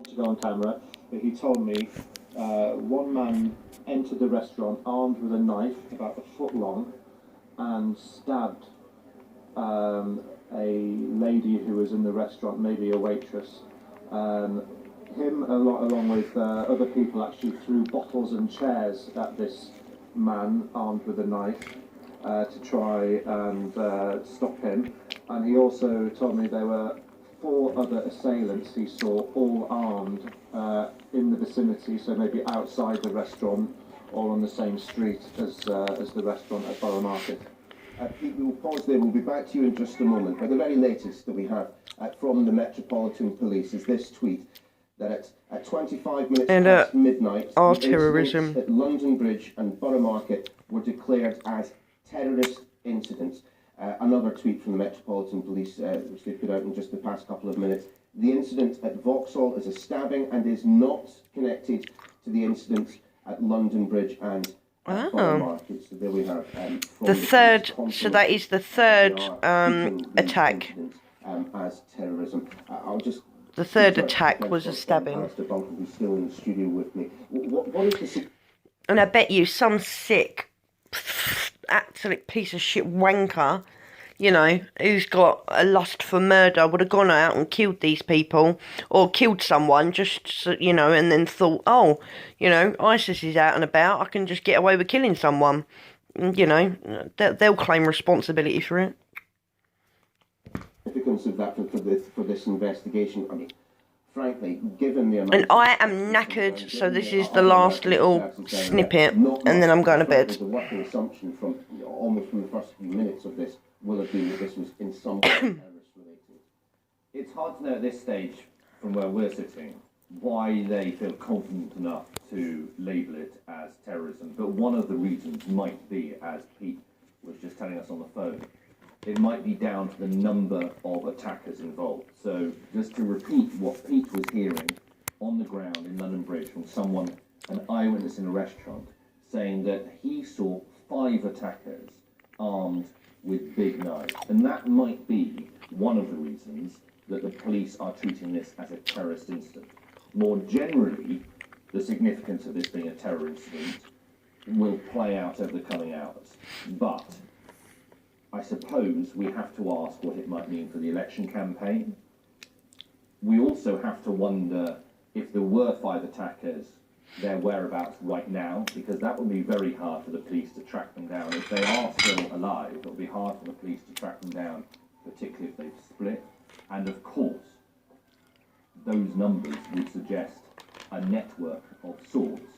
to go on camera, but he told me one man entered the restaurant armed with a knife about a foot long and stabbed a lady who was in the restaurant, maybe a waitress. Him, along with other people, actually threw bottles and chairs at this man armed with a knife to try and stop him. And he also told me there were four other assailants he saw, all armed, in the vicinity, so maybe outside the restaurant or on the same street as the restaurant at Borough Market. Pete, we will pause there. We'll be back to you in just a moment. But the very latest that we have from the Metropolitan Police is this tweet that at 25 minutes past midnight, our the terrorism incidents at London Bridge and Borough Market were declared as terrorist incidents. Another tweet from the Metropolitan Police, which they put out in just the past couple of minutes. The incident at Vauxhall is a stabbing and is not connected to the incident at London Bridge and Borough Market. So there we have the third. So that is the third attack. As terrorism. I'll just. The third attack was a stabbing. Alistair Bunker, who's still in the studio with me. What is the? And I bet you some sick, absolute piece of shit wanker, you know, who's got a lust for murder, would have gone out and killed these people, or killed someone, just, you know, and then thought, oh, you know, ISIS is out and about, I can just get away with killing someone. You know, they'll claim responsibility for it. Significance of that for this investigation. I mean, frankly, given the amount. And I am knackered, so this is the last little snippet, and then I'm going to bed. The working assumption from almost from the first few minutes of this will have been that this was in some way terrorist related. It's hard to know at this stage, from where we're sitting, why they feel confident enough to label it as terrorism. But one of the reasons might be, as Pete was just telling us on the phone, it might be down to the number of attackers involved. So just to repeat what Pete was hearing on the ground in London Bridge from someone, an eyewitness in a restaurant, saying that he saw 5 attackers armed with big knives. And that might be one of the reasons that the police are treating this as a terrorist incident. More generally, the significance of this being a terror incident will play out over the coming hours. But I suppose we have to ask what it might mean for the election campaign. We also have to wonder if there were 5 attackers, their whereabouts right now, because that would be very hard for the police to track them down. If they are still alive, it will be hard for the police to track them down, particularly if they've split. And of course, those numbers would suggest a network of sorts,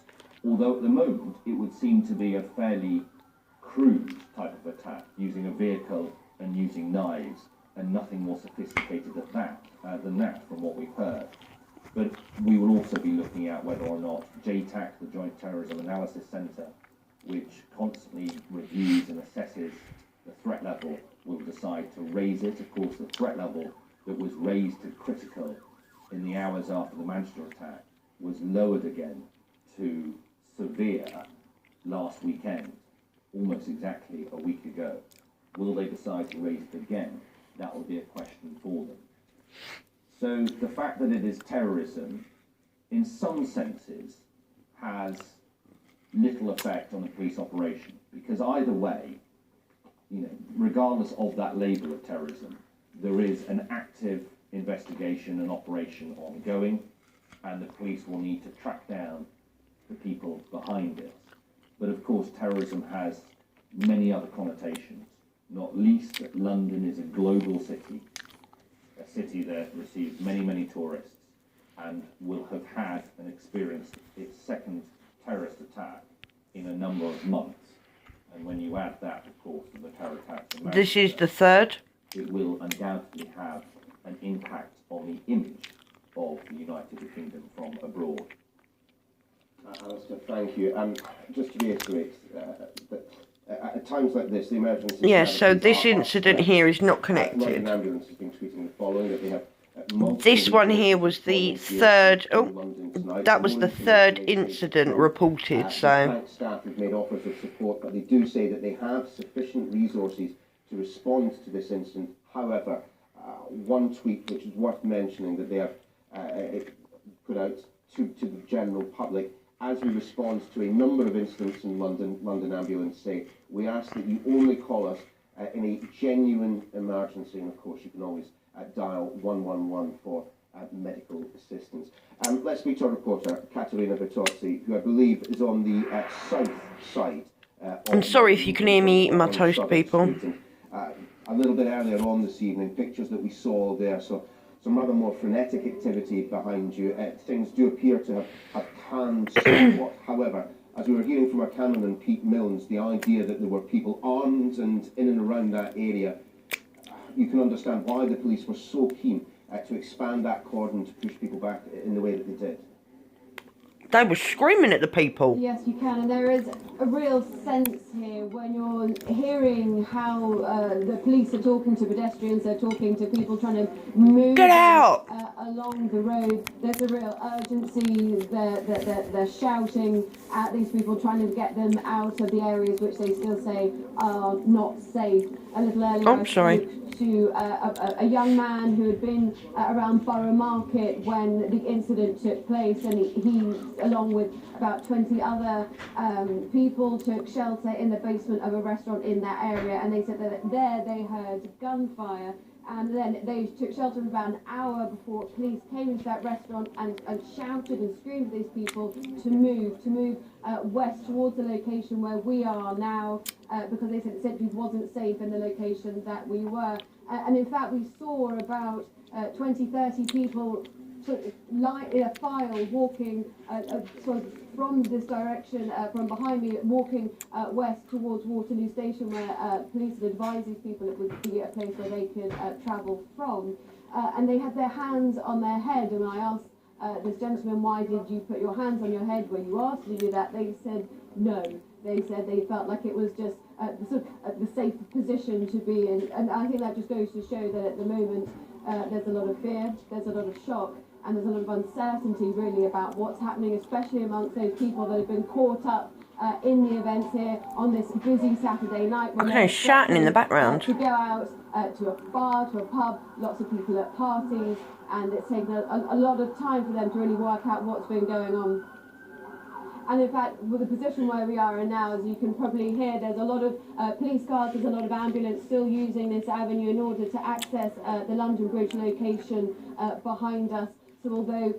although at the moment it would seem to be a fairly crude type of attack, using a vehicle and using knives, and nothing more sophisticated than that from what we've heard. But we will also be looking at whether or not JTAC, the Joint Terrorism Analysis Centre, which constantly reviews and assesses the threat level, will decide to raise it. Of course, the threat level that was raised to critical in the hours after the Manchester attack was lowered again to severe last weekend, almost exactly a week ago. Will they decide to raise it again? That will be a question for them. So the fact that it is terrorism, in some senses, has little effect on the police operation, because either way, you know, regardless of that label of terrorism, there is an active investigation and operation ongoing, and the police will need to track down the people behind it. But of course, terrorism has many other connotations, not least that London is a global city, a city that receives many, many tourists, and will have had and experienced its second terrorist attack in a number of months. And when you add that, of course, to the terror attacks in Manchester, This is the third. it will undoubtedly have an impact on the image of the United Kingdom from abroad. Alistair, thank you. Just to reiterate, that at times like this, the emergency. Yeah, so this incident here is not London connected. Ambulance has been tweeting the following, that they have This one here was the third. Oh, that was the third incident reported. So staff have made offers of support, but they do say that they have sufficient resources to respond to this incident. However, one tweet which is worth mentioning, that they have put put out to the general public as we respond to a number of incidents in London. London Ambulance say we ask that you only call us in a genuine emergency, and of course you can always dial 111 for medical assistance. Let's speak to our reporter, Caterina Bertozzi, who I believe is on the south side. I'm sorry if you can hear me eating my toast, people. A little bit earlier on this evening, pictures that we saw there, so some rather more frenetic activity behind you. Things do appear to have calmed somewhat. However, as we were hearing from our cameraman, Pete Milnes, the idea that there were people armed and in and around that area, you can understand why the police were so keen to expand that cordon to push people back in the way that they did. They were screaming at the people. Yes, you can, and there is a real sense here when you're hearing how the police are talking to pedestrians, they're talking to people trying to move Get out! Along the road. There's a real urgency. They're shouting at these people, trying to get them out of the areas which they still say are not safe. A little earlier, I'm sorry. To a young man who had been around Borough Market when the incident took place, and he along with about 20 other people took shelter in the basement of a restaurant in that area, and they said that there they heard gunfire, and then they took shelter for about an hour before police came into that restaurant and shouted and screamed at these people to move west towards the location where we are now, because they said it simply wasn't safe in the location that we were. And in fact, we saw about 20-30 people lie in a file walking sort of from this direction, from behind me, walking west towards Waterloo Station, where police had advised these people it would be a place where they could travel from. And they had their hands on their head, and I asked this gentleman, why did you put your hands on your head when you asked to do that? They said no. They said they felt like it was just the safe position to be in. And I think that just goes to show that at the moment there's a lot of fear, there's a lot of shock, and there's a lot of uncertainty really about what's happening, especially amongst those people that have been caught up in the events here on this busy Saturday night. Okay, shouting in the background. To go out to a bar, to a pub, lots of people at parties, and it's taken a lot of time for them to really work out what's been going on. And in fact, with the position where we are in now, as you can probably hear, there's a lot of police cars, there's a lot of ambulance still using this avenue in order to access the London Bridge location behind us. So although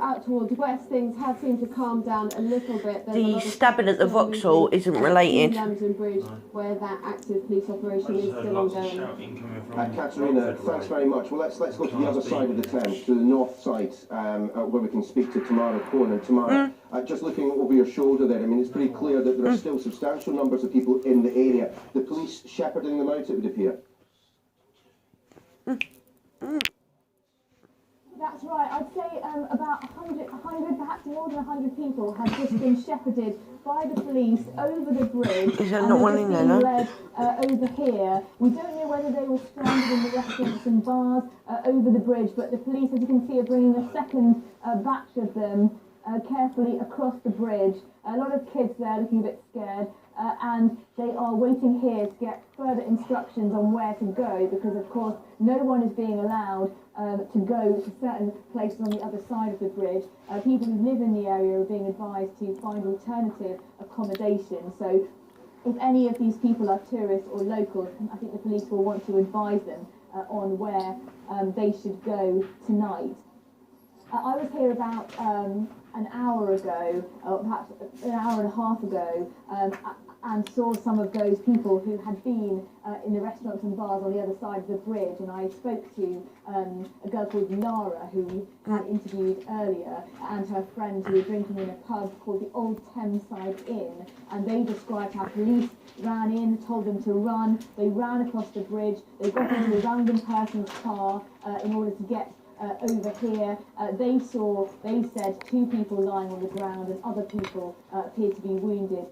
out towards west, things have seemed to calm down a little bit. The stabbing at the Vauxhall isn't related. London Bridge, where that active police operation is still ongoing. Caterina, thanks very much. Well, let's go to the other side of the Thames, to the north side, where we can speak to Tamara Cohen. And Tamara, just looking over your shoulder there, I mean, it's pretty clear that there are still substantial numbers of people in the area. The police shepherding them out, it would appear. That's right. I'd say about 100, perhaps more than 100 people have just been shepherded by the police over the bridge. Is there not one in there, no? Led over here. We don't know whether they were stranded in the restaurants and bars over the bridge, but the police, as you can see, are bringing a second batch of them carefully across the bridge. A lot of kids there looking a bit scared. And they are waiting here to get further instructions on where to go, because of course no one is being allowed to go to certain places on the other side of the bridge. People who live in the area are being advised to find alternative accommodation. So if any of these people are tourists or locals, I think the police will want to advise them on where they should go tonight. I was here about an hour ago, or perhaps an hour and a half ago, and saw some of those people who had been in the restaurants and bars on the other side of the bridge. And I spoke to a girl called Lara, who we had interviewed earlier, and her friends who were drinking in a pub called the Old Thameside Inn. And they described how police ran in, told them to run. They ran across the bridge. They got into a random person's car in order to get over here. They said 2 people lying on the ground, and other people appeared to be wounded.